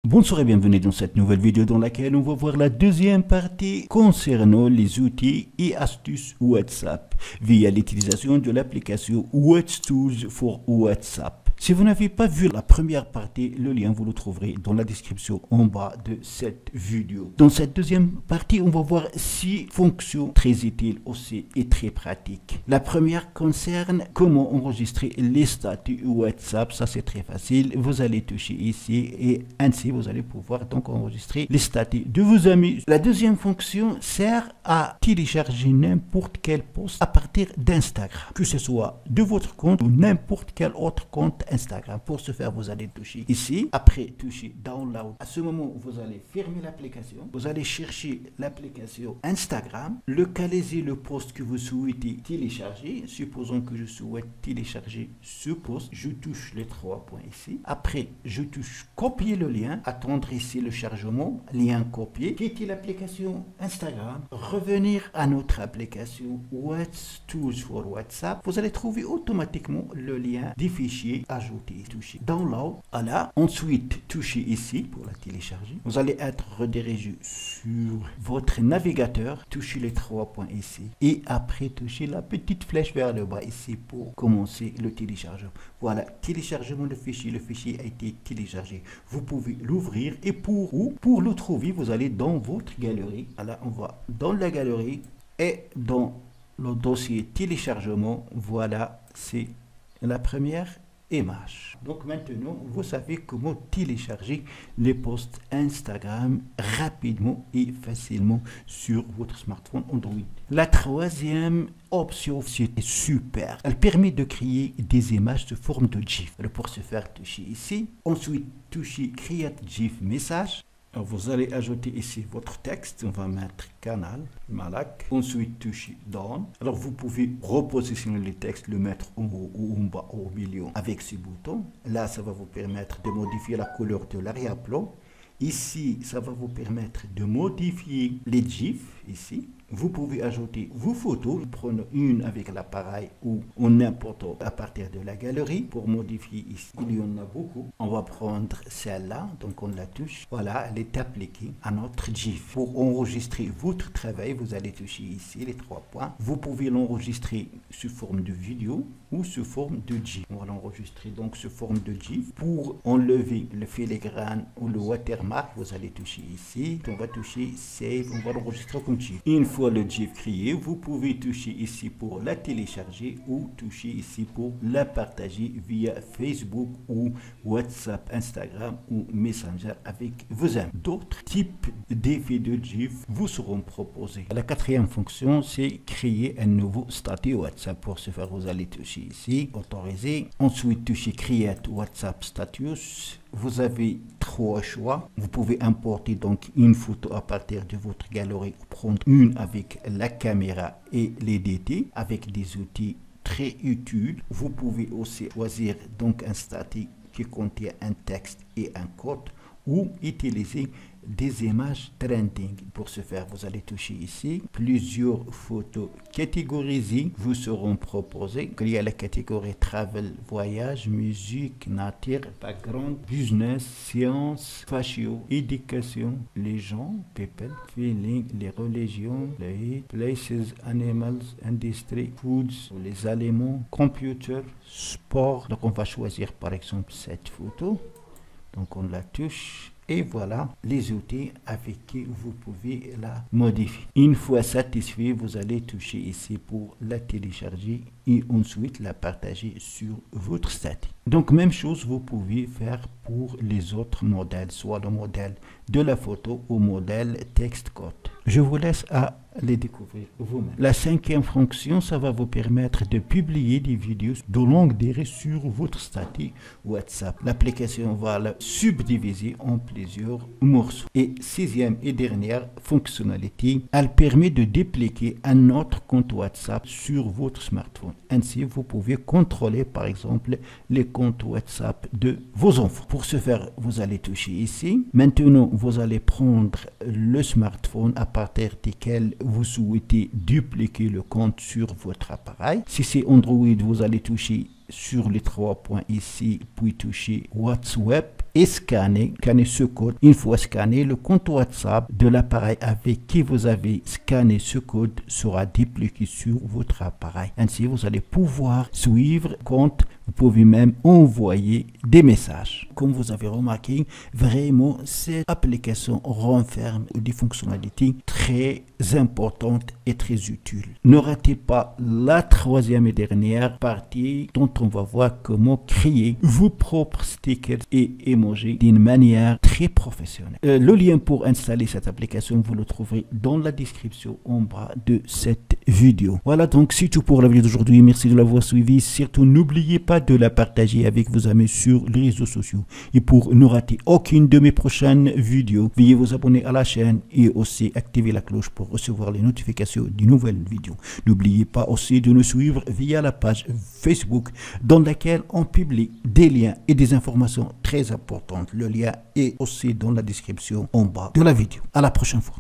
Bonsoir et bienvenue dans cette nouvelle vidéo dans laquelle on va voir la deuxième partie concernant les outils et astuces WhatsApp via l'utilisation de l'application WhatsTools for WhatsApp. Si vous n'avez pas vu la première partie, le lien vous le trouverez dans la description en bas de cette vidéo. Dans cette deuxième partie, on va voir 6 fonctions très utiles aussi et très pratiques. La première concerne comment enregistrer les statuts WhatsApp. Ça c'est très facile. Vous allez toucher ici et ainsi vous allez pouvoir donc enregistrer les statuts de vos amis. La deuxième fonction sert à télécharger n'importe quel post à partir d'Instagram, que ce soit de votre compte ou n'importe quel autre compte Instagram. Pour ce faire, vous allez toucher ici. Après, toucher Download. À ce moment, vous allez fermer l'application. Vous allez chercher l'application Instagram. Localisez le post que vous souhaitez télécharger. Supposons que je souhaite télécharger ce post. Je touche les 3 points ici. Après, je touche copier le lien. Attendre ici le chargement. Lien copié. Quitter l'application Instagram. Revenir à notre application WhatsTools for WhatsApp. Vous allez trouver automatiquement le lien des fichiers ajouter, toucher Download. Voilà. Ensuite, touchez ici pour la télécharger. Vous allez être redirigé sur votre navigateur. Touchez les 3 points ici. Et après, touchez la petite flèche vers le bas ici pour commencer le téléchargement. Voilà. Téléchargement de fichier. Le fichier a été téléchargé. Vous pouvez l'ouvrir et pour le trouver, vous allez dans votre galerie. Voilà. On va dans la galerie et dans le dossier téléchargement. Voilà. C'est la première image. Donc maintenant, vous savez comment télécharger les posts Instagram rapidement et facilement sur votre smartphone Android. La troisième option, c'est super. Elle permet de créer des images sous forme de GIF. Alors pour ce faire, touchez ici. Ensuite, touchez Create GIF Message. Alors vous allez ajouter ici votre texte, on va mettre canal, Malak. Ensuite toucher Down. Alors vous pouvez repositionner le texte, le mettre en haut ou en bas ou au milieu avec ce bouton. Là, ça va vous permettre de modifier la couleur de l'arrière-plan. Ici, ça va vous permettre de modifier les GIFs ici. Vous pouvez ajouter vos photos, prenez une avec l'appareil ou n'importe où à partir de la galerie pour modifier ici. Il y en a beaucoup. On va prendre celle-là, donc on la touche. Voilà, elle est appliquée à notre GIF. Pour enregistrer votre travail, vous allez toucher ici les 3 points. Vous pouvez l'enregistrer sous forme de vidéo ou sous forme de GIF. On va l'enregistrer donc sous forme de GIF. Pour enlever le filigrane ou le watermark, vous allez toucher ici. On va toucher Save, on va l'enregistrer comme GIF. Une fois le GIF créé, vous pouvez toucher ici pour la télécharger ou toucher ici pour la partager via Facebook ou WhatsApp, Instagram ou Messenger avec vos amis. D'autres types d'effets de GIF vous seront proposés. La quatrième fonction, c'est créer un nouveau statut WhatsApp. Pour ce faire, vous allez toucher ici, autoriser. Ensuite, toucher Create WhatsApp Status. Vous avez 3 choix. Vous pouvez importer donc une photo à partir de votre galerie ou prendre une avec la caméra et l'éditer avec des outils très utiles. Vous pouvez aussi choisir donc un statut qui contient un texte et un code ou utiliser des images trending. Pour ce faire, vous allez toucher ici. Plusieurs photos catégorisées vous seront proposées. Il y a la catégorie travel, voyage, musique, nature, background, business, science, fashion, éducation, les gens, people, feeling, les religions, les places, animals, industry, foods, les aliments, computer, sport. Donc on va choisir par exemple cette photo. Donc on la touche. Et voilà les outils avec qui vous pouvez la modifier. Une fois satisfait, vous allez toucher ici pour la télécharger et ensuite la partager sur votre statut. Donc même chose, vous pouvez faire pour les autres modèles, soit le modèle de la photo ou modèle texte code. Je vous laisse à les découvrir vous-même. La cinquième fonction, ça va vous permettre de publier des vidéos de longue durée sur votre statut WhatsApp. L'application va la subdiviser en plusieurs morceaux. Et sixième et dernière fonctionnalité, elle permet de dupliquer un autre compte WhatsApp sur votre smartphone. Ainsi, vous pouvez contrôler par exemple les comptes WhatsApp de vos enfants. Pour ce faire, vous allez toucher ici. Maintenant, vous allez prendre le smartphone à partir duquel vous souhaitez dupliquer le compte sur votre appareil. Si c'est Android, vous allez toucher sur les 3 points ici, puis toucher WhatsApp. et scannez ce code. Une fois scanné, le compte WhatsApp de l'appareil avec qui vous avez scanné ce code sera débloqué sur votre appareil. Ainsi, vous allez pouvoir suivre le compte. Vous pouvez même envoyer des messages. Comme vous avez remarqué, vraiment, cette application renferme des fonctionnalités très importantes et très utiles. Ne ratez pas la troisième et dernière partie dont on va voir comment créer vos propres stickers et emojis d'une manière très professionnelle. Le lien pour installer cette application, vous le trouverez dans la description en bas de cette vidéo. Voilà, donc c'est tout pour la vidéo d'aujourd'hui. Merci de l'avoir suivi. Surtout, n'oubliez pas de la partager avec vos amis sur les réseaux sociaux. Et pour ne rater aucune de mes prochaines vidéos, veuillez vous abonner à la chaîne et aussi activer la cloche pour recevoir les notifications de nouvelles vidéos. N'oubliez pas aussi de nous suivre via la page Facebook dans laquelle on publie des liens et des informations très importantes. Le lien est aussi dans la description en bas de la vidéo. À la prochaine fois.